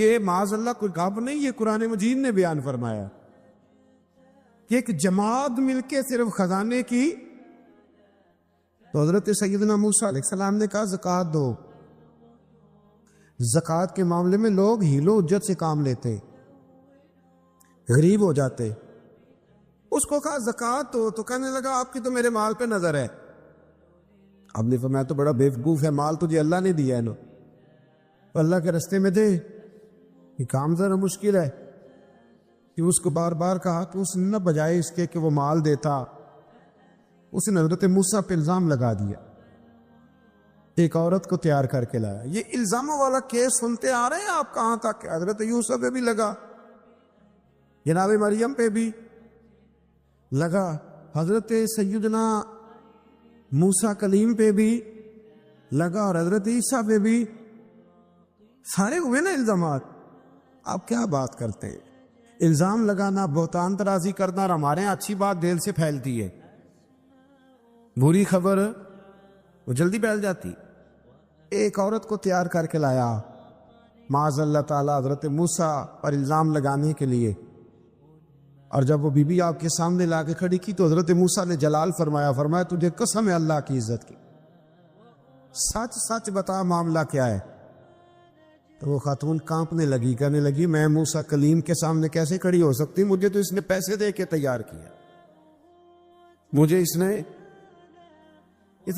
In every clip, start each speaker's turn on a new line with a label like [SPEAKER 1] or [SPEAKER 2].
[SPEAKER 1] یہ معاذ اللہ کوئی غاب نہیں، یہ قرآن مجید نے بیان فرمایا کہ ایک جماعت مل کے صرف خزانے کی، تو حضرت سیدنا موسیٰ علیہ السلام نے کہا زکوٰۃ دو۔ زکوٰۃ کے معاملے میں لوگ ہیل و حجت سے کام لیتے، غریب ہو جاتے۔ اس کو کہا زکوٰۃ دو تو کہنے لگا آپ کی تو میرے مال پہ نظر ہے۔ اب نے فرمایا تو بڑا بیوقوف ہے، مال تجھے اللہ نے دیا ہے نا، اللہ کے رستے میں دے۔ یہ کام ذرا مشکل ہے کہ اس کو بار بار کہا تو اس نے نہ بجائے اس کے کہ وہ مال دیتا، اس نے حضرت موسیٰ پہ الزام لگا دیا، ایک عورت کو تیار کر کے لایا۔ یہ الزاموں والا کیس سنتے آ رہے ہیں آپ کہاں تک؟ حضرت یوسف پہ بھی لگا، جناب مریم پہ بھی لگا، حضرت سیدنا موسیٰ کلیم پہ بھی لگا، اور حضرت عیسیٰ پہ بھی سارے ہوئے نا الزامات۔ آپ کیا بات کرتے ہیں؟ الزام لگانا، بہتان ترازی کرنا، اور ہمارے یہاں اچھی بات دل سے پھیلتی ہے، بری خبر وہ جلدی پھیل جاتی۔ ایک عورت کو تیار کر کے لایا معاذ اللہ تعالیٰ حضرت موسیٰ پر الزام لگانے کے لیے، اور جب وہ بی بی آپ کے سامنے لا کے کھڑی کی تو حضرت موسیٰ نے جلال فرمایا تجھے قسم ہے اللہ کی عزت کی، سچ سچ بتا معاملہ کیا ہے؟ تو وہ خاتون کانپنے لگی، کہنے لگی میں موسیٰ کلیم کے سامنے کیسے کھڑی ہو سکتی؟ مجھے تو اس نے پیسے دے کے تیار کیا، مجھے اس نے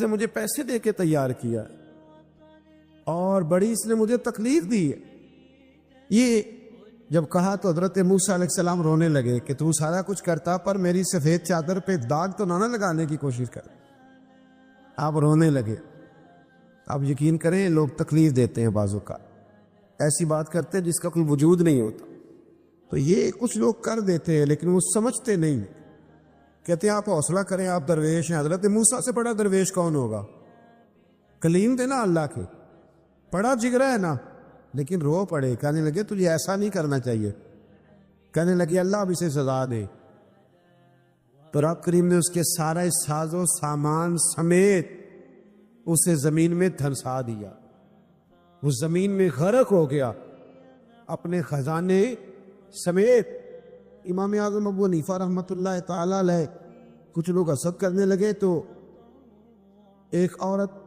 [SPEAKER 1] مجھے پیسے دے کے تیار کیا، اور بڑی اس نے مجھے تکلیف دی ہے۔ یہ جب کہا تو حضرت موسیٰ علیہ السلام رونے لگے کہ تو سارا کچھ کرتا پر میری سفید چادر پہ داغ تو نہ لگانے کی کوشش کر۔ آپ رونے لگے۔ آپ یقین کریں لوگ تکلیف دیتے ہیں، بعضوں کا ایسی بات کرتے ہیں جس کا کوئی وجود نہیں ہوتا، تو یہ کچھ لوگ کر دیتے ہیں لیکن وہ سمجھتے نہیں، کہتے ہیں آپ حوصلہ کریں، آپ درویش ہیں۔ حضرت موسیٰ سے بڑا درویش کون ہوگا؟ کلیم تھے نا اللہ کے، بڑا جگرا ہے نا، لیکن رو پڑے، کہنے لگے تجھے ایسا نہیں کرنا چاہیے، کہنے لگے اللہ اب اسے سزا دے۔ تو رب کریم نے اس کے سارا ساز و سامان سمیت اسے زمین میں دھنسا دیا، وہ زمین میں غرق ہو گیا اپنے خزانے سمیت۔ امام اعظم ابو حنیفہ رحمۃ اللہ تعالی علیہ کچھ لوگ حسد کرنے لگے، تو ایک عورت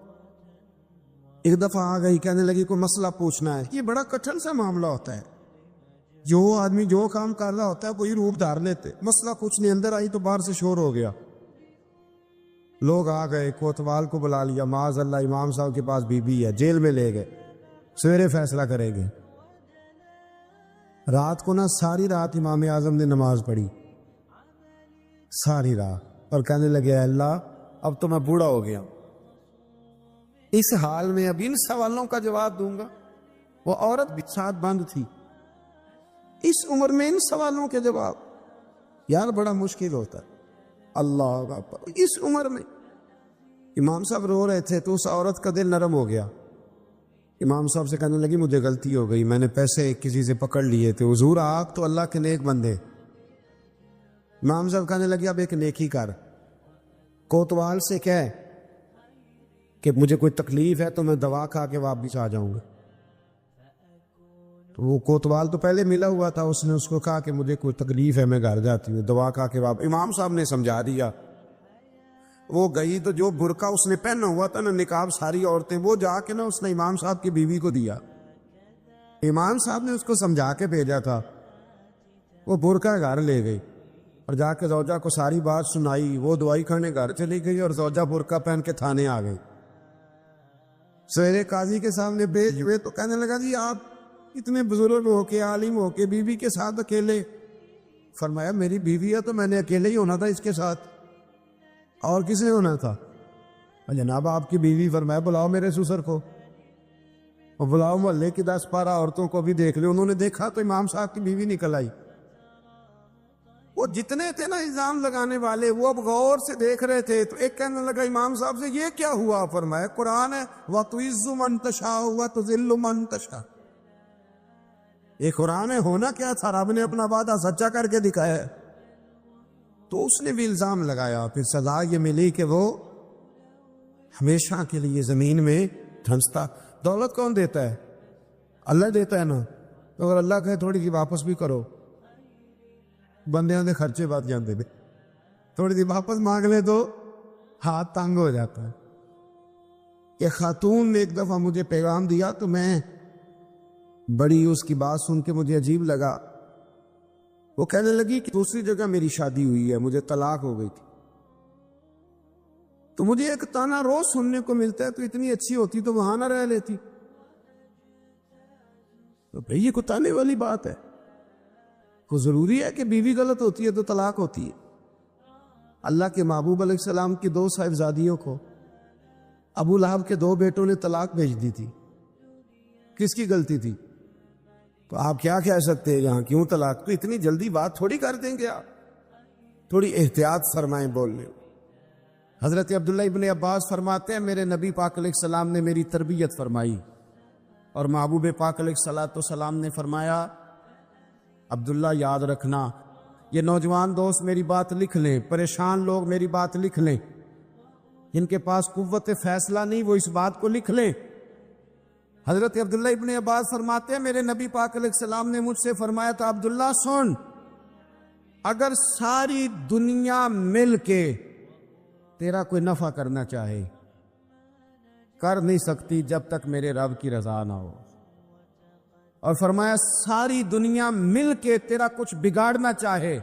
[SPEAKER 1] ایک دفعہ آ گئی، کہنے لگی کوئی مسئلہ پوچھنا ہے۔ یہ بڑا کٹھن سا معاملہ ہوتا ہے، جو آدمی جو کام کر رہا ہوتا ہے کوئی روپ دھار لیتے، مسئلہ کچھ نہیں، اندر آئی تو باہر سے شور ہو گیا، لوگ آ گئے، کوتوال کو بلا لیا، معاذ اللہ امام صاحب کے پاس بی بی ہے، جیل میں لے گئے، سویرے فیصلہ کریں گے۔ رات کو نا ساری رات امام اعظم نے نماز پڑھی، ساری رات، اور کہنے لگے اللہ اب تو میں بوڑھا ہو گیا، اس حال میں اب ان سوالوں کا جواب دوں گا۔ وہ عورت بھی ساتھ بند تھی، اس عمر میں ان سوالوں کے جواب، یار بڑا مشکل ہوتا ہے۔ اللہ اکبر، اس عمر میں امام صاحب رو رہے تھے تو اس عورت کا دل نرم ہو گیا، امام صاحب سے کہنے لگی مجھے غلطی ہو گئی، میں نے پیسے کسی سے پکڑ لیے تھے، حضور آپ تو اللہ کے نیک بندے۔ امام صاحب کہنے لگی اب ایک نیکی کر، کوتوال سے کہہ کہ مجھے کوئی تکلیف ہے تو میں دوا کھا کے واپس آ جاؤں گا۔ تو وہ کوتوال تو پہلے ملا ہوا تھا، اس نے اس کو کہا کہ مجھے کوئی تکلیف ہے میں گھر جاتی ہوں، دوا کھا کے واپس۔ امام صاحب نے سمجھا دیا، وہ گئی تو جو برقع اس نے پہنا ہوا تھا نا نقاب ساری عورتیں، وہ جا کے نا اس نے امام صاحب کی بیوی کو دیا، امام صاحب نے اس کو سمجھا کے بھیجا تھا، وہ برقع گھر لے گئی اور جا کے زوجہ کو ساری بات سنائی، وہ دوائی کھانے گھر چلی گئی اور زوجہ برقع پہن کے تھانے آ گئی۔ سویرے قاضی کے سامنے بھیج ہوئے تو کہنے لگا جی آپ اتنے بزرگ ہو کے عالم ہو کے بیوی کے ساتھ اکیلے؟ فرمایا میری بیوی ہے تو میں نے اکیلے ہی ہونا تھا اس کے ساتھ، اور کس نے ہونا تھا؟ جناب آپ کی بیوی۔ فرمایا بلاؤ میرے سسر کو، اور بلاؤ محلے کی 10-12 عورتوں کو بھی دیکھ لے۔ انہوں نے دیکھا تو امام صاحب کی بیوی نکل آئی۔ وہ جتنے تھے نا الزام لگانے والے وہ اب غور سے دیکھ رہے تھے، تو ایک کہنے لگا امام صاحب سے یہ کیا ہوا؟ فرمایا قرآن ہے وَتُعِزُّ مَن تَشَاءُ وَتُذِلُّ مَن تَشَاءُ، یہ قرآن ہے، ہونا کیا تھا؟ رب نے اپنا وعدہ سچا کر کے دکھایا ہے۔ تو اس نے بھی الزام لگایا، پھر سزا یہ ملی کہ وہ ہمیشہ کے لیے زمین میں دھنستا۔ دولت کون دیتا ہے؟ اللہ دیتا ہے نا، تو اگر اللہ کہے تھوڑی سی واپس بھی کرو، بندیاں دے خرچے بچ جاندے نے، تھوڑی سی واپس مانگ لے تو ہاتھ تنگ ہو جاتا ہے۔ کہ خاتون نے ایک دفعہ مجھے پیغام دیا تو میں بڑی اس کی بات سن کے مجھے عجیب لگا۔ وہ کہنے لگی کہ دوسری جگہ میری شادی ہوئی ہے، مجھے طلاق ہو گئی تھی، تو مجھے ایک تانا روز سننے کو ملتا ہے تو اتنی اچھی ہوتی تو وہاں نہ رہ لیتی۔ تو بھئی یہ کوئی تانے والی بات ہے؟ کو ضروری ہے کہ بیوی غلط ہوتی ہے تو طلاق ہوتی ہے؟ اللہ کے محبوب علیہ السلام کی 2 صاحبزادیوں کو ابو لہب کے 2 بیٹوں نے طلاق بھیج دی تھی، کس کی غلطی تھی؟ تو آپ کیا کہہ سکتے ہیں یہاں کیوں طلاق؟ تو اتنی جلدی بات تھوڑی کر دیں گے آپ، تھوڑی احتیاط فرمائیں بولنے۔ حضرت عبداللہ ابن عباس فرماتے ہیں میرے نبی پاک علیہ السلام نے میری تربیت فرمائی، اور محبوب پاک علیہ السلام نے فرمایا عبداللہ یاد رکھنا، یہ نوجوان دوست میری بات لکھ لیں، پریشان لوگ میری بات لکھ لیں، جن کے پاس قوت فیصلہ نہیں وہ اس بات کو لکھ لیں۔ حضرت عبداللہ ابن عباس فرماتے ہیں میرے نبی پاک علیہ السلام نے مجھ سے فرمایا تھا عبداللہ سن، اگر ساری دنیا مل کے تیرا کوئی نفع کرنا چاہے کر نہیں سکتی جب تک میرے رب کی رضا نہ ہو، اور فرمایا ساری دنیا مل کے تیرا کچھ بگاڑنا چاہے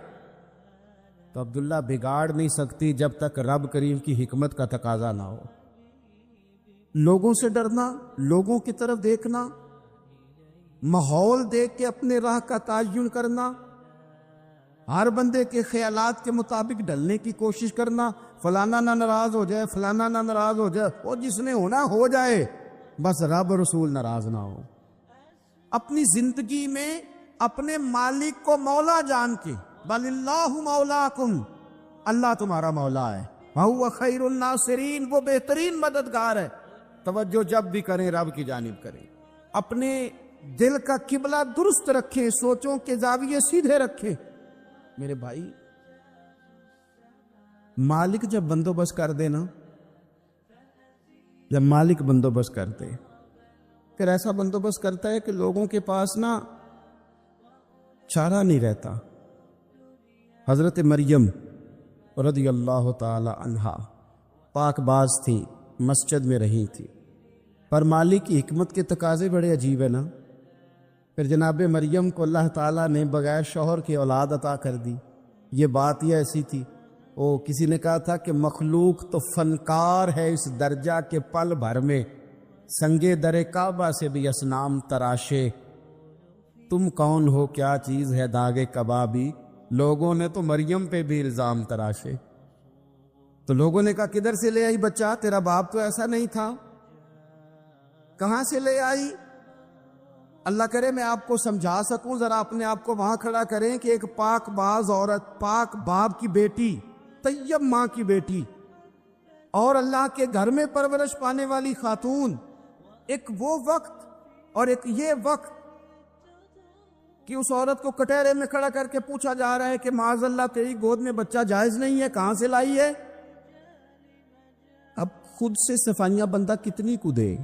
[SPEAKER 1] تو عبداللہ بگاڑ نہیں سکتی جب تک رب کریم کی حکمت کا تقاضا نہ ہو۔ لوگوں سے ڈرنا، لوگوں کی طرف دیکھنا، ماحول دیکھ کے اپنے راہ کا تعین کرنا، ہر بندے کے خیالات کے مطابق ڈھلنے کی کوشش کرنا، فلانا نہ ناراض ہو جائے، فلانا نہ ناراض ہو جائے، وہ جس نے ہونا ہو جائے، بس رب اور رسول ناراض نہ ہو۔ اپنی زندگی میں اپنے مالک کو مولا جان کے، بل اللہ مولاکم، اللہ تمہارا مولا ہے، وَهُوَ خَيْرُ النَّاصِرِينَ، وہ بہترین مددگار ہے۔ توجہ جب بھی کریں رب کی جانب کریں، اپنے دل کا قبلہ درست رکھیں، سوچوں کے زاویے سیدھے رکھیں۔ میرے بھائی مالک جب بندوبست کر دے نا، جب مالک بندوبست کرتے پھر ایسا بندوبست کرتا ہے کہ لوگوں کے پاس نا چارہ نہیں رہتا۔ حضرت مریم رضی اللہ تعالی عنہا پاک باز تھی، مسجد میں رہی تھی، پر مالک کی حکمت کے تقاضے بڑے عجیب ہے نا۔ پھر جناب مریم کو اللہ تعالیٰ نے بغیر شوہر کی اولاد عطا کر دی۔ یہ بات ہی ایسی تھی، کسی نے کہا تھا کہ مخلوق تو فنکار ہے اس درجہ کے پل بھر میں سنگے در کعبہ سے بھی اصنام تراشے، تم کون ہو کیا چیز ہے داغے کبابی، لوگوں نے تو مریم پہ بھی الزام تراشے۔ تو لوگوں نے کہا کدھر سے لے آئی بچہ، تیرا باپ تو ایسا نہیں تھا، کہاں سے لے آئی؟ اللہ کرے میں آپ کو سمجھا سکوں، ذرا اپنے آپ کو وہاں کھڑا کریں کہ ایک پاک باز عورت، پاک باپ کی بیٹی، طیب ماں کی بیٹی، اور اللہ کے گھر میں پرورش پانے والی خاتون، ایک وہ وقت اور ایک یہ وقت کہ اس عورت کو کٹہرے میں کھڑا کر کے پوچھا جا رہا ہے کہ معاذ اللہ تیری گود میں بچہ جائز نہیں ہے، کہاں سے لائی ہے؟ اب خود سے صفائیاں بندہ کتنی کو دے،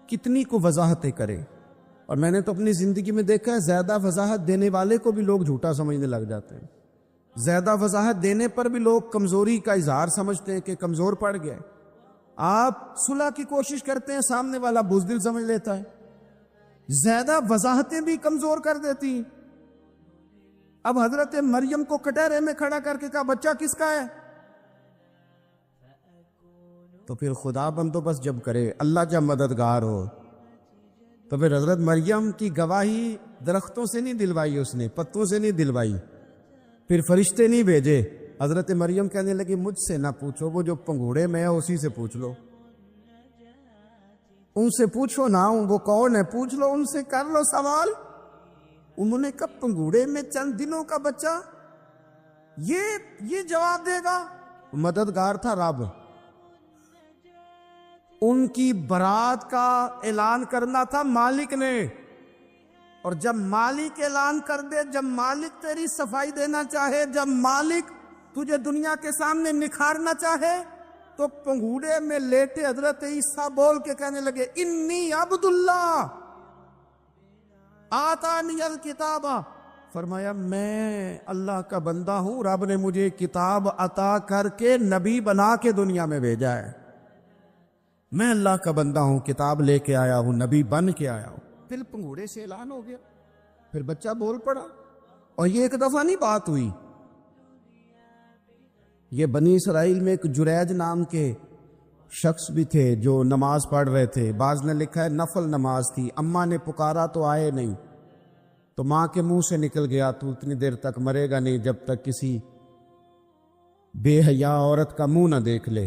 [SPEAKER 1] کتنی کو وضاحتیں کرے۔ اور میں نے تو اپنی زندگی میں دیکھا ہے زیادہ وضاحت دینے والے کو بھی لوگ جھوٹا سمجھنے لگ جاتے ہیں، زیادہ وضاحت دینے پر بھی لوگ کمزوری کا اظہار سمجھتے ہیں کہ کمزور پڑ گئے۔ آپ صلح کی کوشش کرتے ہیں، سامنے والا بزدل سمجھ لیتا ہے، زیادہ وضاحتیں بھی کمزور کر دیتی ہیں۔ اب حضرت مریم کو کٹہرے میں کھڑا کر کے کہا بچہ کس کا ہے؟ تو پھر خدا بندوبست جب کرے، اللہ جب مددگار ہو، تو پھر حضرت مریم کی گواہی درختوں سے نہیں دلوائی، اس نے پتوں سے نہیں دلوائی، پھر فرشتے نہیں بھیجے۔ حضرت مریم کہنے لگی مجھ سے نہ پوچھو، وہ جو پنگوڑے میں ہے اسی سے پوچھ لو، ان سے پوچھو نا، وہ کون ہے پوچھ لو، ان سے کر لو سوال۔ انہوں نے کہا پنگوڑے میں چند دنوں کا بچہ یہ جواب دے گا؟ مددگار تھا رب، ان کی برات کا اعلان کرنا تھا مالک نے، اور جب مالک اعلان کر دے، جب مالک تیری صفائی دینا چاہے، جب مالک تجھے دنیا کے سامنے نکھارنا چاہے، تو پنگوڑے میں لیٹے حضرت عیسیٰ بول کے کہنے لگے انی عبداللہ، آتانی الکتاب، فرمایا میں اللہ کا بندہ ہوں، رب نے مجھے کتاب عطا کر کے نبی بنا کے دنیا میں بھیجا ہے، میں اللہ کا بندہ ہوں، کتاب لے کے آیا ہوں، نبی بن کے آیا ہوں۔ پھر پنگوڑے سے اعلان ہو گیا، پھر بچہ بول پڑا، اور یہ ایک دفعہ نہیں بات ہوئی۔ یہ بنی اسرائیل میں ایک جریج نام کے شخص بھی تھے جو نماز پڑھ رہے تھے، بعض نے لکھا ہے نفل نماز تھی، اماں نے پکارا تو آئے نہیں، تو ماں کے منہ سے نکل گیا تو اتنی دیر تک مرے گا نہیں جب تک کسی بے حیا عورت کا منہ نہ دیکھ لے۔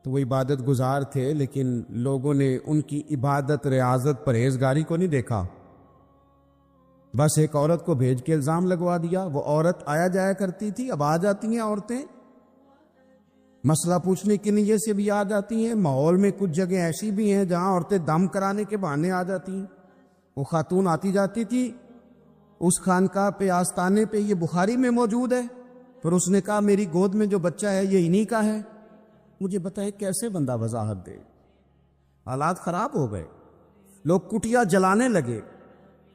[SPEAKER 1] تو وہ عبادت گزار تھے، لیکن لوگوں نے ان کی عبادت، ریاضت، پرہیزگاری کو نہیں دیکھا، بس ایک عورت کو بھیج کے الزام لگوا دیا۔ وہ عورت آیا جایا کرتی تھی، اب آ جاتی ہیں عورتیں، مسئلہ پوچھنے کی نیت سے بھی آ جاتی ہیں۔ ماحول میں کچھ جگہ ایسی بھی ہیں جہاں عورتیں دم کرانے کے بہانے آ جاتی ہیں۔ وہ خاتون آتی جاتی تھی اس خانقاہ پہ، آستانے پہ، یہ بخاری میں موجود ہے، پھر اس نے کہا میری گود میں جو بچہ ہے یہ انہی کا ہے، مجھے بتائے کیسے بندہ وضاحت دے۔ حالات خراب ہو گئے، لوگ کٹیا جلانے لگے،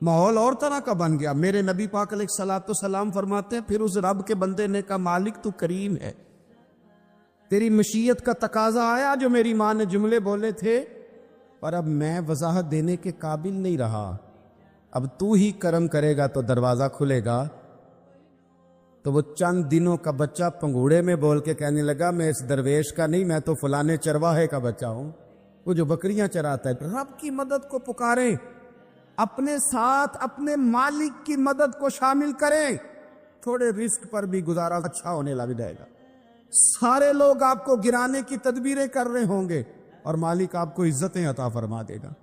[SPEAKER 1] ماحول اور طرح کا بن گیا۔ میرے نبی پاک علیہ الصلوۃ والسلام فرماتے ہیں پھر اس رب کے بندے نے کہا مالک تو کریم ہے، تیری مشیت کا تقاضا آیا جو میری ماں نے جملے بولے تھے، پر اب میں وضاحت دینے کے قابل نہیں رہا، اب تو ہی کرم کرے گا تو دروازہ کھلے گا۔ تو وہ چند دنوں کا بچہ پنگوڑے میں بول کے کہنے لگا میں اس درویش کا نہیں، میں تو فلانے چرواہے کا بچہ ہوں، وہ جو بکریاں چراتا ہے۔ رب کی مدد کو پکاریں، اپنے ساتھ اپنے مالک کی مدد کو شامل کریں، تھوڑے رزق پر بھی گزارا اچھا ہونے لگ جائے گا۔ سارے لوگ آپ کو گرانے کی تدبیریں کر رہے ہوں گے اور مالک آپ کو عزتیں عطا فرما دے گا،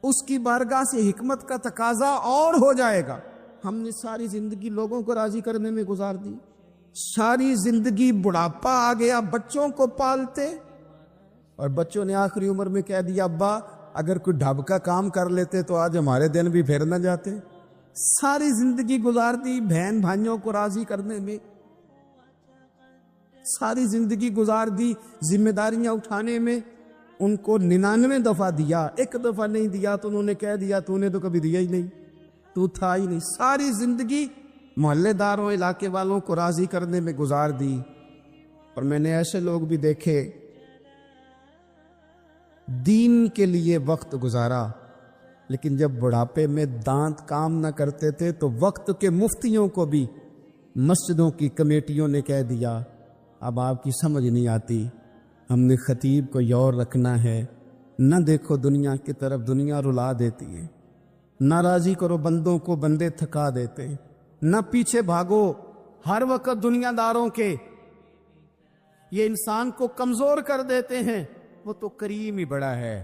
[SPEAKER 1] اس کی بارگاہ سے حکمت کا تقاضا اور ہو جائے گا۔ ہم نے ساری زندگی لوگوں کو راضی کرنے میں گزار دی، ساری زندگی بڑھاپا آ گیا بچوں کو پالتے، اور بچوں نے آخری عمر میں کہہ دیا ابا اگر کوئی ڈھب کا کام کر لیتے تو آج ہمارے دن بھی پھر نہ جاتے۔ ساری زندگی گزار دی بہن بھائیوں کو راضی کرنے میں، ساری زندگی گزار دی ذمہ داریاں اٹھانے میں، ان کو 99 دفعہ دیا، ایک دفعہ نہیں دیا تو انہوں نے کہہ دیا تو نے تو کبھی دیا ہی نہیں، تو تھا ہی نہیں۔ ساری زندگی محلے داروں، علاقے والوں کو راضی کرنے میں گزار دی۔ اور میں نے ایسے لوگ بھی دیکھے دین کے لیے وقت گزارا، لیکن جب بڑھاپے میں دانت کام نہ کرتے تھے تو وقت کے مفتیوں کو بھی مسجدوں کی کمیٹیوں نے کہہ دیا اب آپ کی سمجھ نہیں آتی، ہم نے خطیب کو یور رکھنا ہے، نہ دیکھو دنیا کی طرف، دنیا رلا دیتی ہے، نہ راضی کرو بندوں کو، بندے تھکا دیتے، نہ پیچھے بھاگو ہر وقت دنیا داروں کے، یہ انسان کو کمزور کر دیتے ہیں۔ وہ تو کریم ہی بڑا ہے،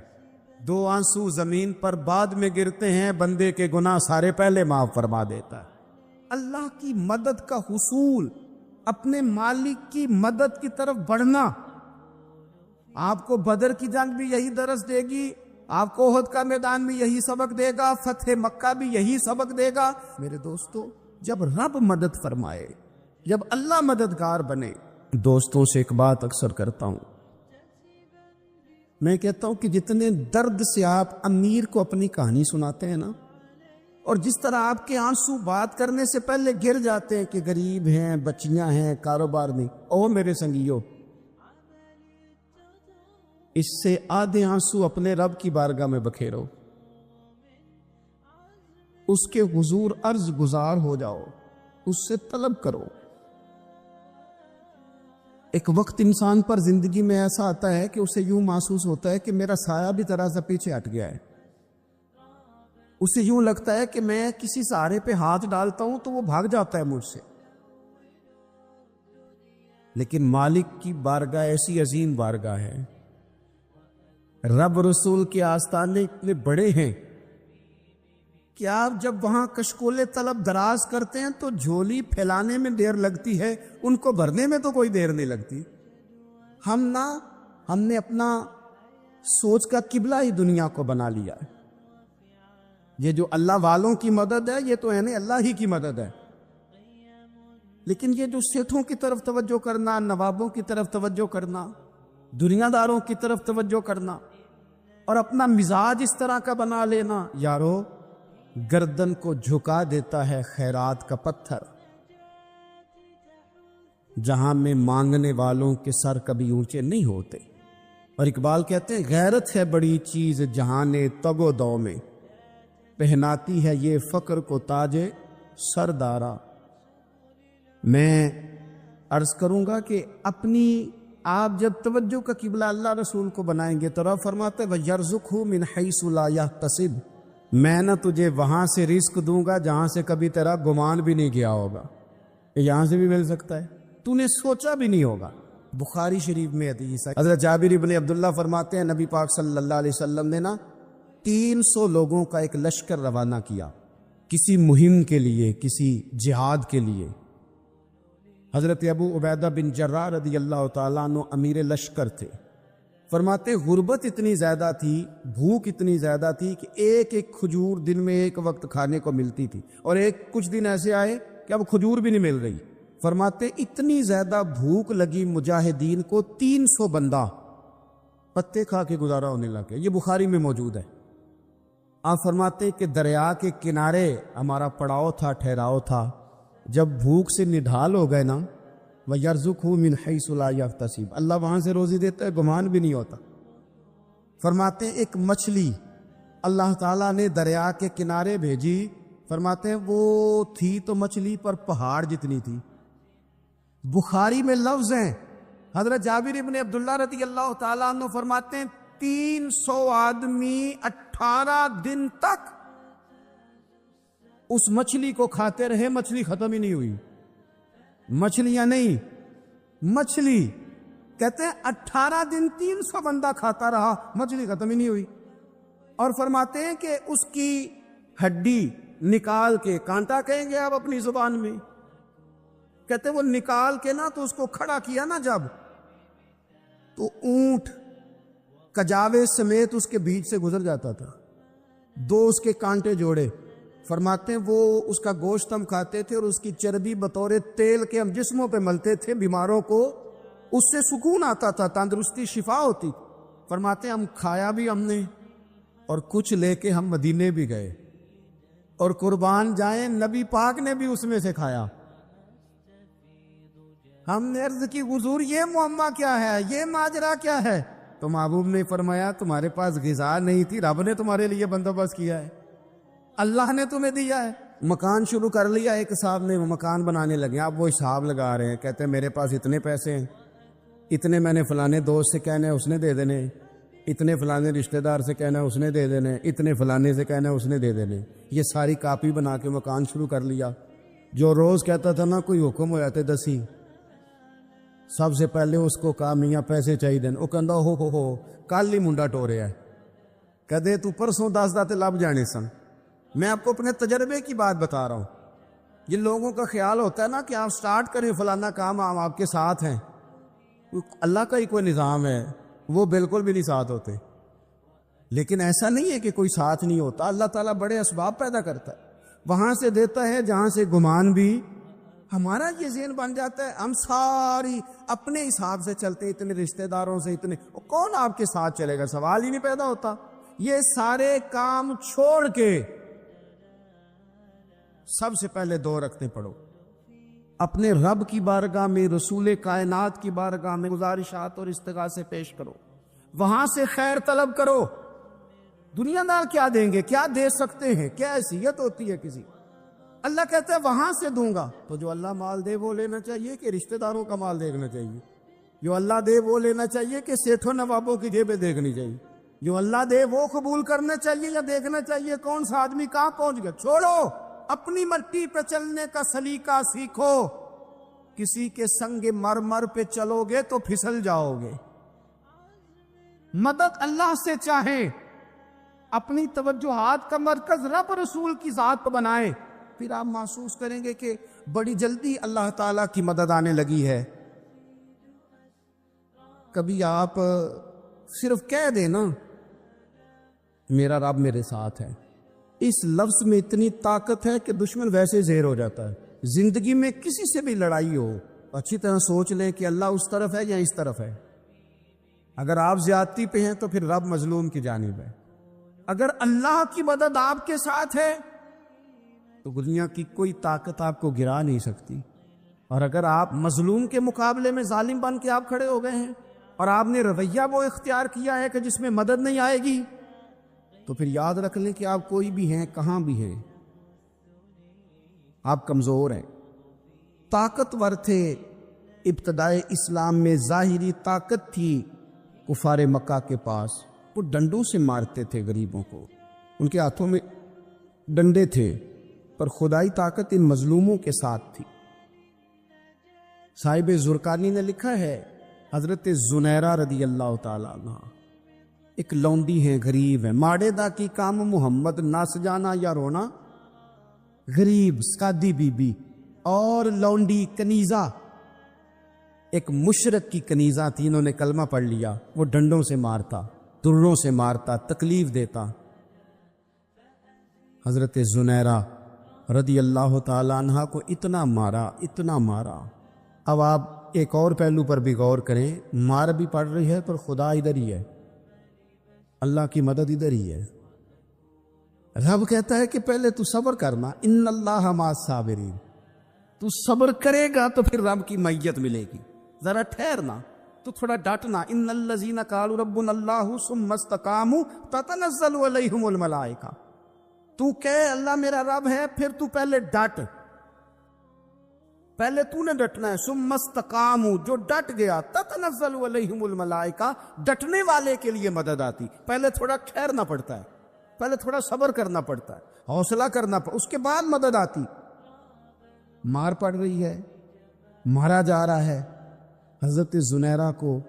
[SPEAKER 1] 2 آنسو زمین پر بعد میں گرتے ہیں، بندے کے گناہ سارے پہلے معاف فرما دیتا ہے۔ اللہ کی مدد کا حصول، اپنے مالک کی مدد کی طرف بڑھنا، آپ کو بدر کی جنگ بھی یہی درس دے گی، آپ کو احد کا میدان بھی یہی سبق دے گا، فتح مکہ بھی یہی سبق دے گا۔ میرے دوستو، جب رب مدد فرمائے، جب اللہ مددگار بنے، دوستوں سے ایک بات اکثر کرتا ہوں، میں کہتا ہوں کہ جتنے درد سے آپ امیر کو اپنی کہانی سناتے ہیں نا، اور جس طرح آپ کے آنسو بات کرنے سے پہلے گر جاتے ہیں کہ غریب ہیں، بچیاں ہیں، کاروبار نہیں، او میرے سنگیو، اس سے آدھے آنسو اپنے رب کی بارگاہ میں بکھیرو، اس کے حضور عرض گزار ہو جاؤ، اس سے طلب کرو۔ ایک وقت انسان پر زندگی میں ایسا آتا ہے کہ اسے یوں محسوس ہوتا ہے کہ میرا سایہ بھی ذرا سا پیچھے ہٹ گیا ہے، اسے یوں لگتا ہے کہ میں کسی سہارے پہ ہاتھ ڈالتا ہوں تو وہ بھاگ جاتا ہے مجھ سے، لیکن مالک کی بارگاہ ایسی عظیم بارگاہ ہے، رب رسول کے آستانے اتنے بڑے ہیں کہ آپ جب وہاں کشکول طلب دراز کرتے ہیں تو جھولی پھیلانے میں دیر لگتی ہے، ان کو بھرنے میں تو کوئی دیر نہیں لگتی۔ ہم نے اپنا سوچ کا قبلہ ہی دنیا کو بنا لیا ہے، یہ جو اللہ والوں کی مدد ہے یہ تو ہے نہیں، اللہ ہی کی مدد ہے، لیکن یہ جو سیٹھوں کی طرف توجہ کرنا، نوابوں کی طرف توجہ کرنا، دنیا داروں کی طرف توجہ کرنا، اور اپنا مزاج اس طرح کا بنا لینا، یارو گردن کو جھکا دیتا ہے خیرات کا پتھر، جہاں میں مانگنے والوں کے سر کبھی اونچے نہیں ہوتے۔ اور اقبال کہتے ہیں غیرت ہے بڑی چیز جہانے تگ و دو میں، پہناتی ہے یہ فقر کو تاج سردارا۔ میں عرض کروں گا کہ اپنی آپ جب توجہ کا قبلہ اللہ رسول کو بنائیں گے تو رب فرماتے ہیں وَيَرْزُقْهُ مِنْ حَيْثُ لَا يَحْتَسِبُ، میں نہ تجھے وہاں سے رزق دوں گا جہاں سے کبھی تیرا گمان بھی نہیں کیا ہوگا۔ یہاں سے بھی مل سکتا ہے، تو نے سوچا بھی نہیں ہوگا۔ بخاری شریف میں حدیث ہے، حضرت جابر ابن عبداللہ فرماتے ہیں نبی پاک صلی اللہ علیہ وسلم نے 300 لوگوں کا ایک لشکر روانہ کیا کسی مہم کے لیے، کسی جہاد کے لیے۔ حضرت ابو عبیدہ بن جراح رضی اللہ تعالیٰ عنہ امیر لشکر تھے۔ فرماتے غربت اتنی زیادہ تھی، بھوک اتنی زیادہ تھی کہ ایک ایک کھجور دن میں ایک وقت کھانے کو ملتی تھی، اور کچھ دن ایسے آئے کہ اب کھجور بھی نہیں مل رہی۔ فرماتے اتنی زیادہ بھوک لگی مجاہدین کو 300 بندہ پتے کھا کے گزارا ہونے لگے۔ یہ بخاری میں موجود ہے۔ آپ فرماتے کہ دریا کے کنارے ہمارا پڑاؤ تھا، ٹھہراؤ تھا، جب بھوک سے نڈھال ہو گئے نا وَيَرْزُقْهُ مِنْ حَيْثُ لَا يَحْتَسِبُ، اللہ وہاں سے روزی دیتا ہے، گمان بھی نہیں ہوتا۔ فرماتے ہیں ایک مچھلی اللہ تعالیٰ نے دریا کے کنارے بھیجی، فرماتے ہیں وہ تھی تو مچھلی پر پہاڑ جتنی تھی۔ بخاری میں لفظ ہیں، حضرت جابر ابن عبداللہ رضی اللہ تعالیٰ عنہ فرماتے ہیں 300 آدمی 18 دن تک اس مچھلی کو کھاتے رہے، مچھلی ختم ہی نہیں ہوئی۔ مچھلیاں نہیں، مچھلی کہتے ہیں 18 دن 300 بندہ کھاتا رہا، مچھلی ختم ہی نہیں ہوئی۔ اور فرماتے ہیں کہ اس کی ہڈی نکال کے، کانٹا کہیں گے آپ اپنی زبان میں، کہتے ہیں وہ نکال کے نا تو اس کو کھڑا کیا نا جب، تو اونٹ کجاوے سمیت اس کے بیچ سے گزر جاتا تھا، 2 اس کے کانٹے جوڑے۔ فرماتے ہیں وہ اس کا گوشت ہم کھاتے تھے اور اس کی چربی بطور تیل کے ہم جسموں پہ ملتے تھے، بیماروں کو اس سے سکون آتا تھا، تندرستی شفا ہوتی۔ فرماتے ہیں ہم کھایا بھی ہم نے، اور کچھ لے کے ہم مدینے بھی گئے، اور قربان جائیں نبی پاک نے بھی اس میں سے کھایا۔ ہم نے عرض کی حضور یہ معمہ کیا ہے، یہ ماجرا کیا ہے؟ تو محبوب نے فرمایا تمہارے پاس غذا نہیں تھی، رب نے تمہارے لیے بندوبست کیا ہے، اللہ نے تمہیں دیا ہے۔ مکان شروع کر لیا، ایک صاحب نے مکان بنانے لگے، آپ وہ حساب لگا رہے ہیں، کہتے ہیں میرے پاس اتنے پیسے ہیں، اتنے میں نے فلانے دوست سے کہنا ہے اس نے دے دینے، اتنے فلانے رشتہ دار سے کہنا ہے اس نے دے دینے، اتنے فلانے سے کہنا ہے اس نے دے دینے۔ یہ ساری کاپی بنا کے مکان شروع کر لیا۔ جو روز کہتا تھا نا کوئی حکم ہو جاتے 10 سب سے پہلے اس کو کہا میاں پیسے چاہیے دین، وہ کہندا ہو کل ہی منڈا ٹوریا ہے، کہدے تو پرسوں 10 داتے لب جانے سن۔ میں آپ کو اپنے تجربے کی بات بتا رہا ہوں۔ یہ لوگوں کا خیال ہوتا ہے نا کہ آپ سٹارٹ کریں فلانا کام، ہم آپ کے ساتھ ہیں، اللہ کا ہی کوئی نظام ہے، وہ بالکل بھی نہیں ساتھ ہوتے۔ لیکن ایسا نہیں ہے کہ کوئی ساتھ نہیں ہوتا، اللہ تعالیٰ بڑے اسباب پیدا کرتا ہے، وہاں سے دیتا ہے جہاں سے گمان بھی۔ ہمارا یہ ذہن بن جاتا ہے ہم ساری اپنے حساب سے چلتے، اتنے رشتہ داروں سے، اتنے کون آپ کے ساتھ چلے گا، سوال ہی نہیں پیدا ہوتا۔ یہ سارے کام چھوڑ کے سب سے پہلے 2 رکعتیں پڑھو، اپنے رب کی بارگاہ میں، رسول کائنات کی بارگاہ میں گزارشات اور استغاثے پیش کرو، وہاں سے خیر طلب کرو۔ دنیا دار کیا دیں گے، کیا دے سکتے ہیں، کیا حیثیت ہوتی ہے کسی؟ اللہ کہتا ہے وہاں سے دوں گا۔ تو جو اللہ مال دے وہ لینا چاہیے کہ رشتہ داروں کا مال دیکھنا چاہیے؟ جو اللہ دے وہ لینا چاہیے کہ سیٹھوں نوابوں کی جیبیں دیکھنی چاہیے؟ جو اللہ دے وہ قبول کرنا چاہیے یا دیکھنا چاہیے کون سا آدمی کہاں پہنچ گیا؟ چھوڑو، اپنی مٹی پہ چلنے کا سلیقہ سیکھو۔ کسی کے سنگ مرمر پہ چلو گے تو پھسل جاؤ گے۔ مدد اللہ سے چاہیں، اپنی توجہات کا مرکز رب رسول کی ذات پر بنائیں، پھر آپ محسوس کریں گے کہ بڑی جلدی اللہ تعالیٰ کی مدد آنے لگی ہے۔ کبھی آپ صرف کہہ دیں نا میرا رب میرے ساتھ ہے، اس لفظ میں اتنی طاقت ہے کہ دشمن ویسے زہر ہو جاتا ہے۔ زندگی میں کسی سے بھی لڑائی ہو اچھی طرح سوچ لیں کہ اللہ اس طرف ہے یا اس طرف ہے۔ اگر آپ زیادتی پہ ہیں تو پھر رب مظلوم کی جانب ہے۔ اگر اللہ کی مدد آپ کے ساتھ ہے تو دنیا کی کوئی طاقت آپ کو گرا نہیں سکتی. اور اگر آپ مظلوم کے مقابلے میں ظالم بن کے آپ کھڑے ہو گئے ہیں اور آپ نے رویہ وہ اختیار کیا ہے کہ جس میں مدد نہیں آئے گی، تو پھر یاد رکھ لیں کہ آپ کوئی بھی ہیں، کہاں بھی ہیں، آپ کمزور ہیں. طاقتور تھے ابتدائے اسلام میں، ظاہری طاقت تھی کفار مکہ کے پاس، وہ ڈنڈوں سے مارتے تھے غریبوں کو، ان کے ہاتھوں میں ڈنڈے تھے، پر خدائی طاقت ان مظلوموں کے ساتھ تھی. صاحب زرقانی نے لکھا ہے حضرت زنیرہ رضی اللہ تعالیٰ عنہ ایک لونڈی ہیں، غریب ہیں، ماڑے دا کی کام محمد نس جانا یا رونا، غریب سادی بی بی اور لونڈی کنیزہ، ایک مشرک کی کنیزہ تھی، انہوں نے کلمہ پڑھ لیا، وہ ڈنڈوں سے مارتا، دروں سے مارتا، تکلیف دیتا. حضرت زنیرہ رضی اللہ تعالیٰ عنہ کو اتنا مارا، اتنا مارا. اب آپ ایک اور پہلو پر بھی غور کریں، مار بھی پڑ رہی ہے پر خدا ادھر ہی ہے، اللہ کی مدد ادھر ہی ہے. رب کہتا ہے کہ پہلے تو صبر کرنا، ان اللہ مع الصابرین، تو صبر کرے گا تو پھر رب کی معیت ملے گی. ذرا ٹھہرنا، تو تھوڑا ڈٹنا. ان الذین قالوا ربنا اللہ ثم استقاموا تتنزل علیہم الملائکہ، تو کہے اللہ میرا رب ہے، پھر تو پہلے ڈٹ، پہلے تو نے ڈٹنا ہے. ثم استقاموا، جو ڈٹ گیا، تتنزل علیہم الملائکہ، ڈٹنے والے کے لیے مدد آتی. پہلے تھوڑا ٹھہرنا پڑتا ہے، پہلے تھوڑا صبر کرنا پڑتا ہے، حوصلہ کرنا پڑتا، اس کے بعد مدد آتی. مار پڑ رہی ہے، مارا جا رہا ہے. حضرت زنیرہ کو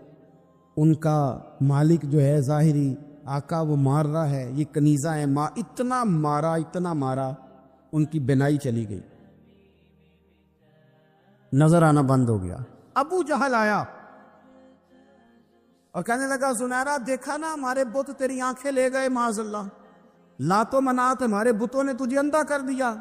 [SPEAKER 1] ان کا مالک جو ہے ظاہری آقا وہ مار رہا ہے، یہ کنیزہ ہے، اتنا مارا، اتنا مارا، ان کی بینائی چلی گئی، نظر آنا بند ہو گیا. ابو جہل آیا اور کہنے لگا زنیرہ دیکھا نا ہمارے بت تیری آنکھیں لے گئے، معاذ اللہ، لات و منات ہمارے بتوں نے تجھے اندھا کر دیا.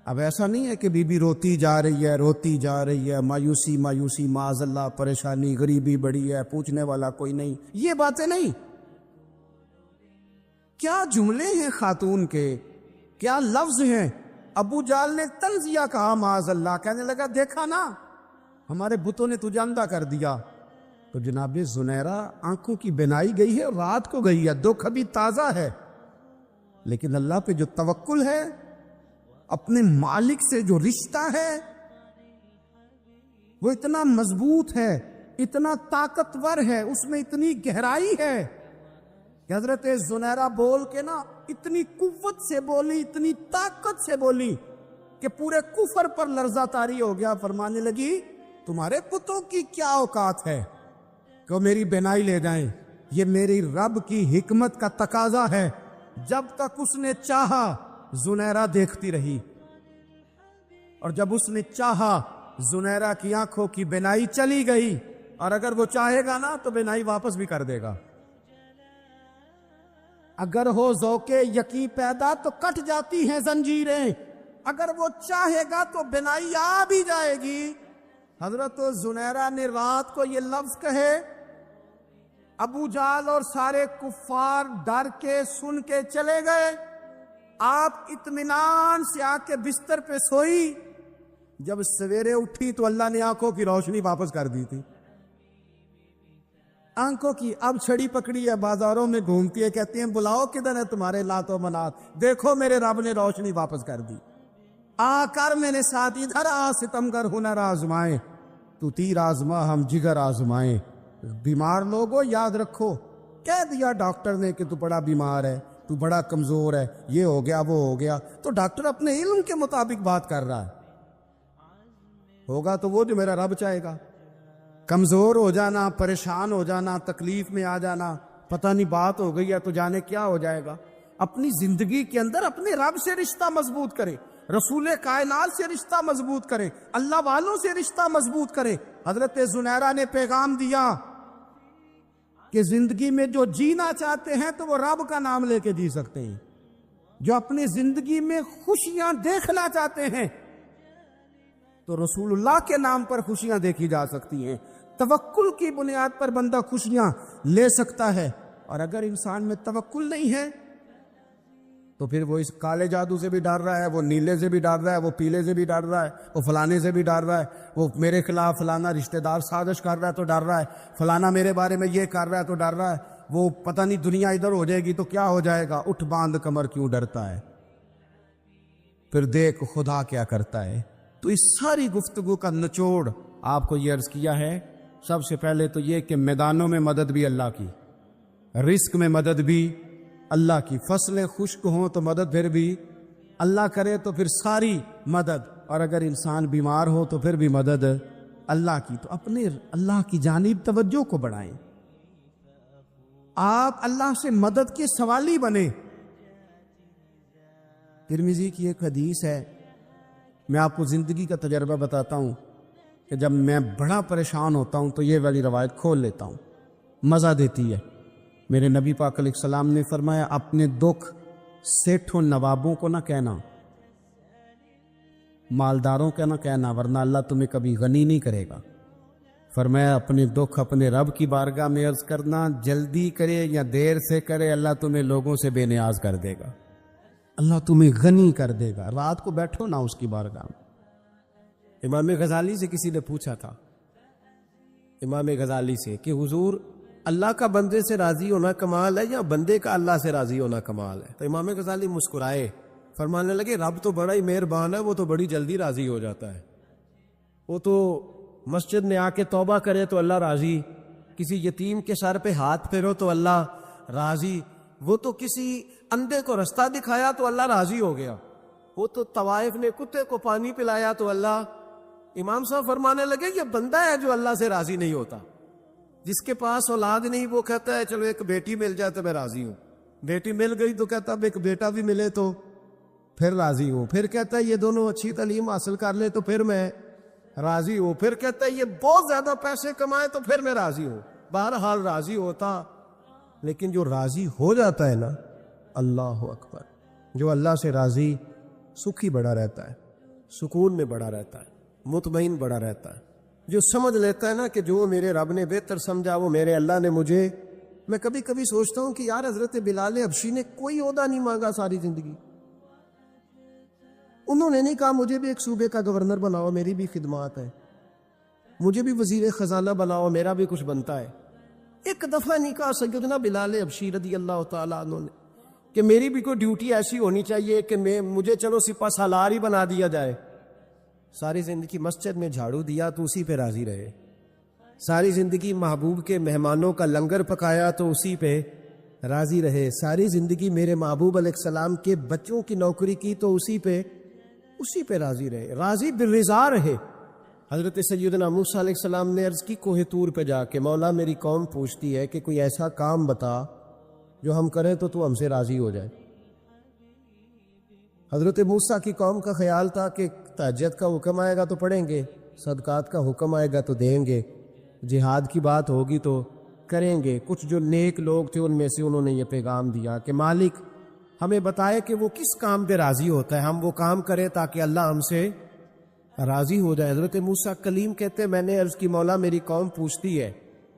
[SPEAKER 1] اب ایسا نہیں ہے کہ بی بی روتی جا رہی ہے، روتی جا رہی ہے، مایوسی مایوسی، معاذ اللہ، پریشانی، غریبی بڑی ہے، پوچھنے والا کوئی نہیں، یہ باتیں نہیں. کیا جملے ہیں خاتون کے، کیا لفظ ہیں. ابو جال نے تنزیہ کہا، معاذ اللہ، کہنے لگا دیکھا نا ہمارے بتوں نے تجھے اندھا کر دیا. تو جناب زنیرہ آنکھوں کی بینائی گئی ہے، رات کو گئی ہے، دکھ ابھی تازہ ہے، لیکن اللہ پہ جو توکل ہے، اپنے مالک سے جو رشتہ ہے، وہ اتنا مضبوط ہے، اتنا طاقتور ہے، اس میں اتنی گہرائی ہے کہ حضرت زنیرہ بول کے نا اتنی قوت سے بولی، اتنی طاقت سے بولی کہ پورے کفر پر لرزہ طاری ہو گیا. فرمانے لگی تمہارے بتوں کی کیا اوقات ہے کہ میری بینائی لے جائیں، یہ میری رب کی حکمت کا تقاضا ہے. جب تک اس نے چاہا زنیرہ دیکھتی رہی، اور جب اس نے چاہا زنیرہ کی آنکھوں کی بینائی چلی گئی، اور اگر وہ چاہے گا نا تو بینائی واپس بھی کر دے گا. اگر ہو ذوق یقین پیدا تو کٹ جاتی ہیں زنجیریں، اگر وہ چاہے گا تو بینائی آ بھی جائے گی. حضرت زنیرہ نے رات کو یہ لفظ کہے، ابو جال اور سارے کفار ڈر کے سن کے چلے گئے. آپ اطمینان سے آ کے بستر پہ سوئی. جب سویرے اٹھی تو اللہ نے آنکھوں کی روشنی واپس کر دی تھی. آنکھوں کی اب چھڑی پکڑی ہے، بازاروں میں گھومتی ہے، کہتی ہیں بلاؤ کدھر ہے تمہارے لات و منات، دیکھو میرے رب نے روشنی واپس کر دی. آ کر میرے ساتھ ادھر آ، ستمگر ہنر آزمائیں، تو تیر آزما ہم جگر آزمائیں. بیمار لوگوں یاد رکھو، کہہ دیا ڈاکٹر نے کہ تو بڑا بیمار ہے، تو بڑا کمزور ہے، یہ ہو گیا وہ ہو گیا، تو ڈاکٹر اپنے علم کے مطابق بات کر رہا ہے، ہوگا تو وہ جو میرا رب چاہے گا. کمزور ہو جانا، پریشان ہو جانا، تکلیف میں آ جانا، پتہ نہیں بات ہو گئی ہے تو جانے کیا ہو جائے گا. اپنی زندگی کے اندر اپنے رب سے رشتہ مضبوط کرے، رسول کائنات سے رشتہ مضبوط کرے، اللہ والوں سے رشتہ مضبوط کرے. حضرت زنیرہ نے پیغام دیا کہ زندگی میں جو جینا چاہتے ہیں تو وہ رب کا نام لے کے جی سکتے ہیں. جو اپنی زندگی میں خوشیاں دیکھنا چاہتے ہیں تو رسول اللہ کے نام پر خوشیاں دیکھی جا سکتی ہیں. توکل کی بنیاد پر بندہ خوشیاں لے سکتا ہے. اور اگر انسان میں توکل نہیں ہے تو پھر وہ اس کالے جادو سے بھی ڈر رہا ہے، وہ نیلے سے بھی ڈر رہا ہے، وہ پیلے سے بھی ڈر رہا ہے، وہ فلانے سے بھی ڈر رہا ہے، وہ میرے خلاف فلانا رشتہ دار سازش کر رہا ہے تو ڈر رہا ہے، فلانا میرے بارے میں یہ کر رہا ہے تو ڈر رہا ہے، وہ پتہ نہیں دنیا ادھر ہو جائے گی تو کیا ہو جائے گا، اٹھ باندھ کمر کیوں ڈرتا ہے؟ پھر دیکھ خدا کیا کرتا ہے۔ تو اس ساری گفتگو کا نچوڑ آپ کو یہ عرض کیا ہے، سب سے پہلے تو یہ کہ میدانوں میں مدد بھی اللہ کی، رزق میں مدد بھی اللہ کی، فصلیں خشک ہوں تو مدد پھر بھی اللہ کرے تو پھر ساری مدد، اور اگر انسان بیمار ہو تو پھر بھی مدد اللہ کی۔ تو اپنے اللہ کی جانب توجہ کو بڑھائیں، آپ اللہ سے مدد کے سوالی بنیں۔ ترمذی کی ایک حدیث ہے، میں آپ کو زندگی کا تجربہ بتاتا ہوں کہ جب میں بڑا پریشان ہوتا ہوں تو یہ والی روایت کھول لیتا ہوں، مزہ دیتی ہے۔ میرے نبی پاک علیہ السلام نے فرمایا اپنے دکھ سیٹھوں نوابوں کو نہ کہنا، مالداروں کا نہ کہنا، ورنہ اللہ تمہیں کبھی غنی نہیں کرے گا۔ فرمایا اپنے دکھ اپنے رب کی بارگاہ میں عرض کرنا، جلدی کرے یا دیر سے کرے اللہ تمہیں لوگوں سے بے نیاز کر دے گا، اللہ تمہیں غنی کر دے گا۔ رات کو بیٹھو نا اس کی بارگاہ میں۔ امام غزالی سے کسی نے پوچھا تھا، امام غزالی سے، کہ حضور اللہ کا بندے سے راضی ہونا کمال ہے یا بندے کا اللہ سے راضی ہونا کمال ہے؟ تو امام غزالی مسکرائے، فرمانے لگے رب تو بڑا ہی مہربان ہے، وہ تو بڑی جلدی راضی ہو جاتا ہے، وہ تو مسجد میں آ کے توبہ کرے تو اللہ راضی، کسی یتیم کے سر پہ ہاتھ پھیرو تو اللہ راضی، وہ تو کسی اندھے کو رستہ دکھایا تو اللہ راضی ہو گیا، وہ تو طوائف نے کتے کو پانی پلایا تو اللہ۔ امام صاحب فرمانے لگے یہ بندہ ہے جو اللہ سے راضی نہیں ہوتا، جس کے پاس اولاد نہیں وہ کہتا ہے چلو ایک بیٹی مل جائے تو میں راضی ہوں، بیٹی مل گئی تو کہتا اب ایک بیٹا بھی ملے تو پھر راضی ہوں، پھر کہتا ہے یہ دونوں اچھی تعلیم حاصل کر لے تو پھر میں راضی ہوں، پھر کہتا ہے یہ بہت زیادہ پیسے کمائے تو پھر میں راضی ہوں۔ بہرحال راضی ہوتا، لیکن جو راضی ہو جاتا ہے نا، اللہ اکبر، جو اللہ سے راضی سکھی بڑا رہتا ہے، سکون میں بڑا رہتا ہے، مطمئن بڑا رہتا ہے، جو سمجھ لیتا ہے نا کہ جو میرے رب نے بہتر سمجھا وہ میرے اللہ نے مجھے۔ میں کبھی کبھی سوچتا ہوں کہ یار حضرت بلال حبشی نے کوئی عہدہ نہیں مانگا ساری زندگی، انہوں نے نہیں کہا مجھے بھی ایک صوبے کا گورنر بناؤ میری بھی خدمات ہے، مجھے بھی وزیر خزانہ بناؤ میرا بھی کچھ بنتا ہے۔ ایک دفعہ نہیں کہا سیدنا بلال حبشی رضی اللہ تعالیٰ عنہ نے کہ میری بھی کوئی ڈیوٹی ایسی ہونی چاہیے کہ مجھے چلو سپہ سالار ہی بنا دیا جائے۔ ساری زندگی مسجد میں جھاڑو دیا تو اسی پہ راضی رہے، ساری زندگی محبوب کے مہمانوں کا لنگر پکایا تو اسی پہ راضی رہے، ساری زندگی میرے محبوب علیہ السلام کے بچوں کی نوکری کی تو اسی پہ راضی رہے، راضی بالرضا رہے۔ حضرت سیدنا موسیٰ علیہ السلام نے عرض کی کوہ طور پہ جا کے، مولا میری قوم پوچھتی ہے کہ کوئی ایسا کام بتا جو ہم کریں تو ہم سے راضی ہو جائے۔ حضرت موسیٰ کی قوم کا خیال تھا کہ تہجد کا حکم آئے گا تو پڑھیں گے، صدقات کا حکم آئے گا تو دیں گے، جہاد کی بات ہوگی تو کریں گے۔ کچھ جو نیک لوگ تھے ان میں سے انہوں نے یہ پیغام دیا کہ مالک ہمیں بتائے کہ وہ کس کام پہ راضی ہوتا ہے، ہم وہ کام کریں تاکہ اللہ ہم سے راضی ہو جائے۔ حضرت موسیٰ کلیم کہتے میں نے عرض کی مولا میری قوم پوچھتی ہے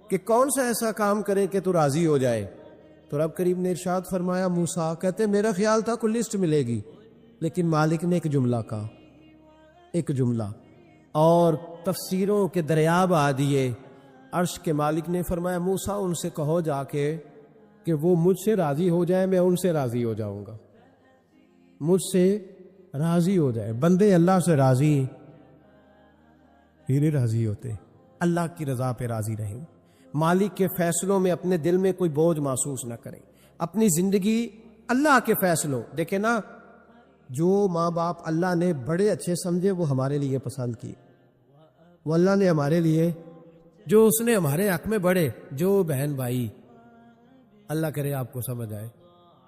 [SPEAKER 1] کہ کون سا ایسا کام کریں کہ تو راضی ہو جائے، تو رب کریم نے ارشاد فرمایا موسیٰ کہتے میرا خیال تھا کوئی لسٹ ملے گی، لیکن مالک نے ایک جملہ کہا، ایک جملہ، اور تفسیروں کے دریا بہا دیے۔ عرش کے مالک نے فرمایا موسیٰ ان سے کہو جا کے کہ وہ مجھ سے راضی ہو جائے، میں ان سے راضی ہو جاؤں گا، مجھ سے راضی ہو جائے۔ بندے اللہ سے راضی ہی نہیں راضی ہوتے، اللہ کی رضا پہ راضی رہیں، مالک کے فیصلوں میں اپنے دل میں کوئی بوجھ محسوس نہ کریں، اپنی زندگی اللہ کے فیصلوں دیکھیں نا، جو ماں باپ اللہ نے بڑے اچھے سمجھے وہ ہمارے لیے پسند کی، وہ اللہ نے ہمارے لیے جو اس نے ہمارے حق میں بڑے، جو بہن بھائی اللہ کرے آپ کو سمجھ آئے،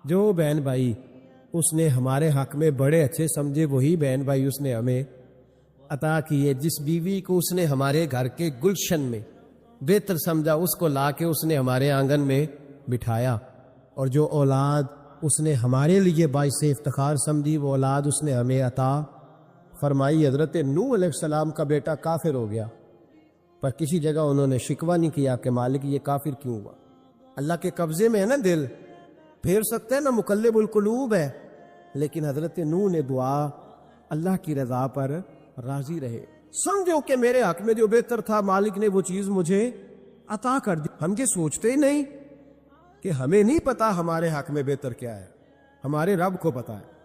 [SPEAKER 1] جو بہن بھائی اس نے ہمارے حق میں بڑے اچھے سمجھے وہی بہن بھائی اس نے ہمیں عطا کیے، جس بیوی کو اس نے ہمارے گھر کے گلشن میں بہتر سمجھا اس کو لا کے اس نے ہمارے آنگن میں بٹھایا، اور جو اولاد اس نے ہمارے لیے باعث افتخار سمجھی وہ اولاد اس نے ہمیں عطا فرمائی۔ حضرت نوح علیہ السلام کا بیٹا کافر ہو گیا، پر کسی جگہ انہوں نے شکوہ نہیں کیا کہ مالک یہ کافر کیوں ہوا، اللہ کے قبضے میں ہے نا دل، پھیر سکتے ہیں نا، مقلب القلوب ہے،
[SPEAKER 2] لیکن حضرت نوح نے دعا اللہ کی رضا پر راضی رہے. سمجھو کہ میرے حق میں جو بہتر تھا مالک نے وہ چیز مجھے عطا کر دی. ہم یہ سوچتے ہی نہیں کہ ہمیں نہیں پتا ہمارے حق میں بہتر کیا ہے، ہمارے رب کو پتا ہے.